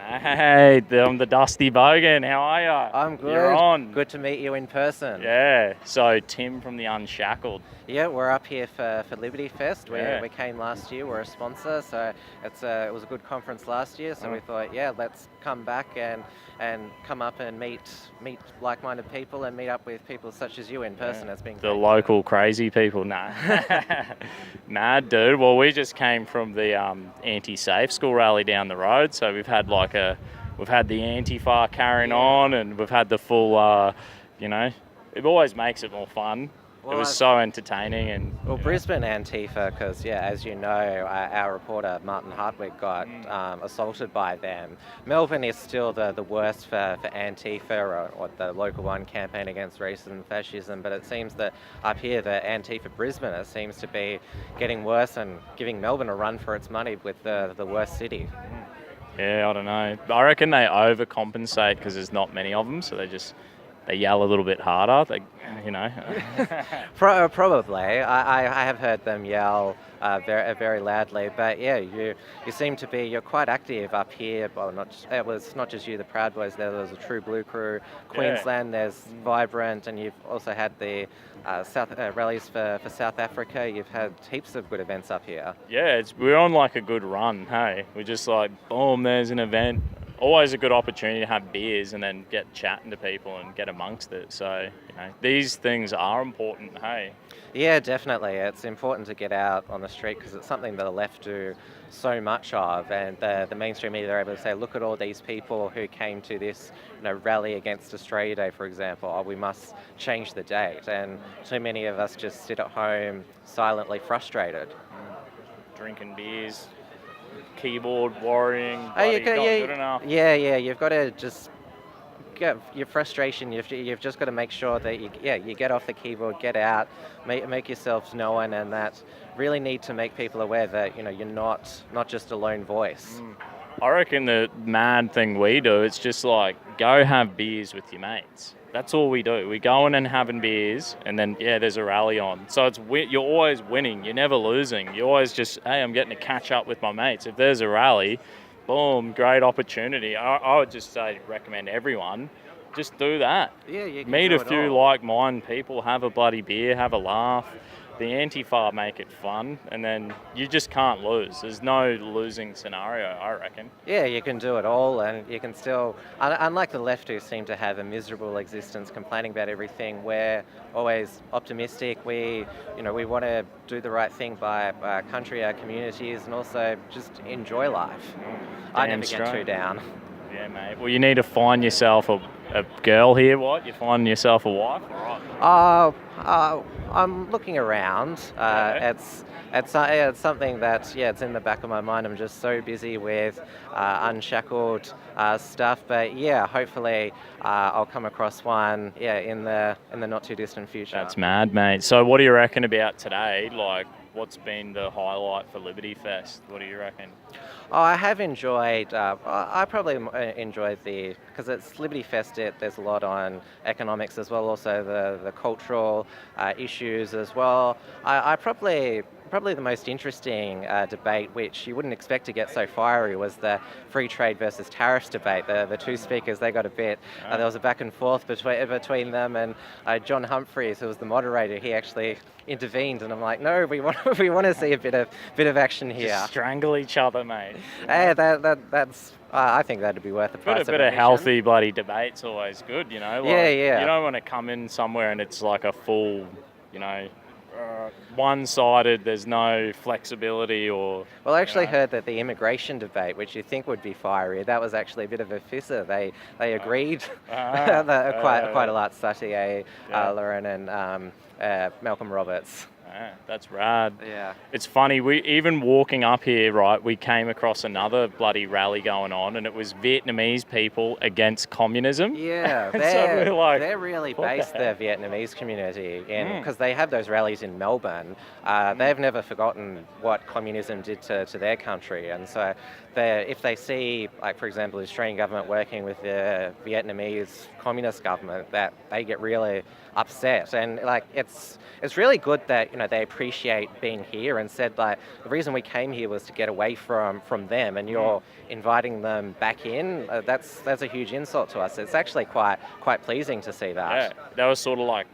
Hey, I'm the Dusty Bogan. How are you? I'm good. You're on. Good to meet you in person. Yeah. So Tim from the Unshackled. Yeah, we're up here for Liberty Fest. Yeah. We came last year. We're a sponsor, so it was a good conference last year. So Oh. we thought, yeah, let's come back and come up and meet like-minded people and meet up with people such as you in person. It's been The great. local crazy people. Nah. Nah, dude. Well, we just came from the anti-safe school rally down the road, so we've had the Antifa carrying on, and we've had the full. It always makes it more fun. Well, it was so entertaining and. Well, Brisbane Antifa, because as you know, our reporter Martin Hartwig got assaulted by them. Melbourne is still the worst for Antifa, or the local one, Campaign Against Racism and Fascism. But it seems that up here, the Antifa Brisbane, it seems to be getting worse and giving Melbourne a run for its money with the worst city. Yeah, I don't know. I reckon they overcompensate because there's not many of them, so they yell a little bit harder. Probably. I have heard them yell very loudly, but yeah, you seem to be, you're quite active up here. Well, it was not just you, the Proud Boys. There was a True Blue Crew. Queensland, there's Vibrant, and you've also had the rallies for South Africa. You've had heaps of good events up here. Yeah, we're on like a good run. Hey, we're just like, boom, there's an event. Always a good opportunity to have beers and then get chatting to people and get amongst it. So, these things are important, hey? Yeah, definitely. It's important to get out on the street because it's something that the left do so much of, and the mainstream media are able to say, look at all these people who came to this rally against Australia Day, for example. Oh, we must change the date. And too many of us just sit at home silently frustrated. Drinking beers, keyboard warring, Not good enough. Yeah, you've got to just get your frustration. You've just got to make sure that you get off the keyboard, get out, make yourselves known, and that really need to make people aware that you're not just a lone voice. I reckon the mad thing we do, it's just like go have beers with your mates. That's all we do. We go in and having beers, and then there's a rally on. So you're always winning. You're never losing. You're always just, hey, I'm getting to catch up with my mates. If there's a rally, boom, great opportunity. I would just recommend everyone just do that. Yeah, you can meet do a few like-minded people, have a bloody beer, have a laugh. The Antifa make it fun, and then you just can't lose. There's no losing scenario, I reckon. Yeah, you can do it all, and you can still, unlike the left who seem to have a miserable existence, complaining about everything, we're always optimistic. We want to do the right thing by our country, our communities, and also just enjoy life. I never get too down. Yeah, mate. Well, you need to find yourself a girl here, what? You find yourself a wife, all right? I'm looking around. It's something that, it's in the back of my mind. I'm just so busy with Unshackled stuff. But hopefully I'll come across one, in the not too distant future. That's mad, mate. So what do you reckon about today? Like, what's been the highlight for Liberty Fest? What do you reckon? Oh, I have enjoyed, I probably enjoyed because it's Liberty Fest, there's a lot on economics as well, also the cultural issues as well. I probably the most interesting debate, which you wouldn't expect to get so fiery, was the free trade versus tariffs debate. The two speakers, they got a bit, there was a back and forth between them, and John Humphreys, who was the moderator, he actually intervened, and I'm like, no, we want to see a bit of action here. Just strangle each other, mate. Hey, that's. I think that'd be worth the price. A bit of healthy bloody debate's always good, Like, yeah. You don't want to come in somewhere and it's like a full, one-sided. There's no flexibility or. Well, I actually heard that the immigration debate, which you think would be fiery, that was actually a bit of a fissure. They agreed quite a lot. Satie, Lauren, and Malcolm Roberts. That's rad. Yeah. It's funny, we even walking up here, right, we came across another bloody rally going on, and it was Vietnamese people against communism. Yeah, they're really based the Vietnamese community in, because they have those rallies in Melbourne. They've never forgotten what communism did to their country, and so if they see, like for example, the Australian government working with the Vietnamese communist government, that they get really upset. And like it's really good that they appreciate being here and said like the reason we came here was to get away from them, and you're inviting them back in. That's a huge insult to us. It's actually quite pleasing to see that. Yeah, that was sort of like,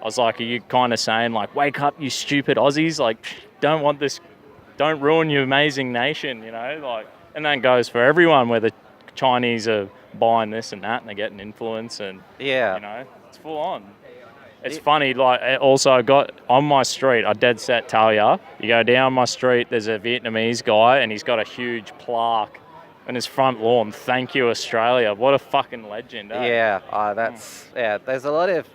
I was like, are you kind of saying like, wake up, you stupid Aussies, like, don't want this, don't ruin your amazing nation, like, and that goes for everyone, where the Chinese are buying this and that, and they're getting influence, and it's full on. It's funny, like, also I got on my street, I dead set tell you go down my street, there's a Vietnamese guy, and he's got a huge plaque on his front lawn, "Thank you, Australia." What a fucking legend, eh? Yeah, there's a lot of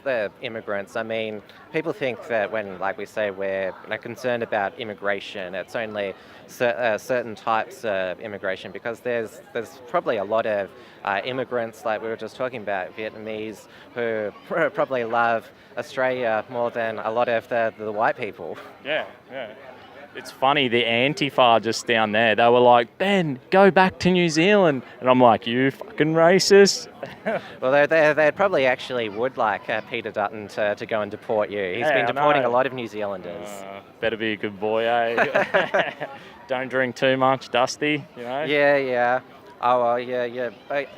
immigrants. I mean, people think that when, like we say, we're concerned about immigration, it's only certain types of immigration, because there's probably a lot of immigrants, like we were just talking about, Vietnamese, who probably love Australia more than a lot of the white people. Yeah. It's funny, the Antifa just down there, they were like, "Ben, go back to New Zealand." And I'm like, "You fucking racist." Well, they probably actually would like Peter Dutton to go and deport you. He's been deporting a lot of New Zealanders. Better be a good boy, eh? Don't drink too much, Dusty, Yeah. Oh, well, yeah.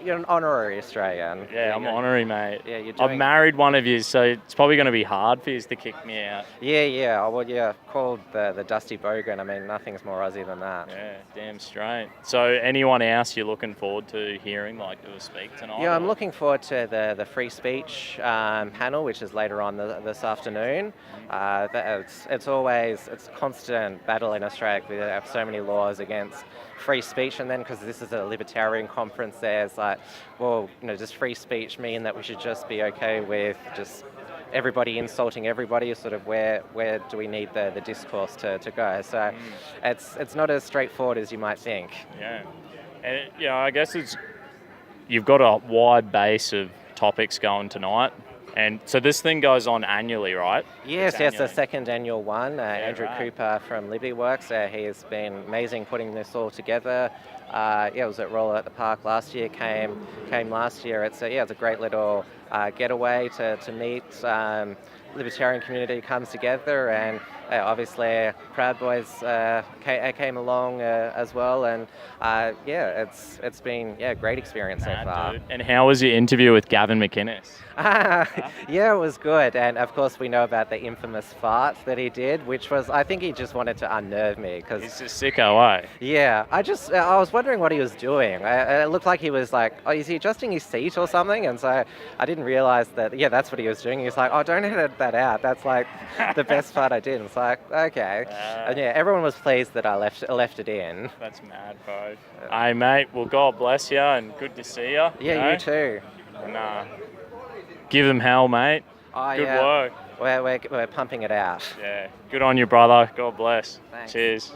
You're an honorary Australian. Yeah, I'm honorary, mate. Yeah, I've married one of you, so it's probably going to be hard for you to kick me out. Yeah. Oh, well, yeah, called the Dusty Bogan. I mean, nothing's more Aussie than that. Yeah, damn straight. So anyone else you're looking forward to hearing, like, do a speak tonight? Yeah, I'm looking forward to the free speech panel, which is later on this afternoon. It's a constant battle in Australia. We have so many laws against free speech, and then because this is a libertarian conference, there's like, well, does free speech mean that we should just be okay with just everybody insulting everybody? Sort of where do we need the discourse to go? So it's not as straightforward as you might think. Yeah, and I guess you've got a wide base of topics going tonight. And so this thing goes on annually, right? Yes, the second annual one. Andrew Cooper from Liberty Works, he has been amazing putting this all together. It was at Roller at the Park last year, came last year. It's a great little getaway to meet. Libertarian community comes together, and obviously Proud Boys came along as well, and it's been a great experience so far. Dude. And how was your interview with Gavin McInnes? Yeah, it was good, and of course we know about the infamous fart that he did, which was, I think he just wanted to unnerve me, because he's a sicko, eh? Yeah, I was wondering what he was doing. It looked like he was like, oh, is he adjusting his seat or something? And so I didn't realise that. Yeah, that's what he was doing. He was like, oh, don't edit that out. That's like the best part I did. And it's like, okay. And yeah, everyone was pleased that I left it in. That's mad, bro. Hey, mate. Well, God bless you, and good to see you. Yeah, you too. And give them hell, mate. Good work. We're pumping it out. Yeah. Good on you, brother. God bless. Thanks. Cheers.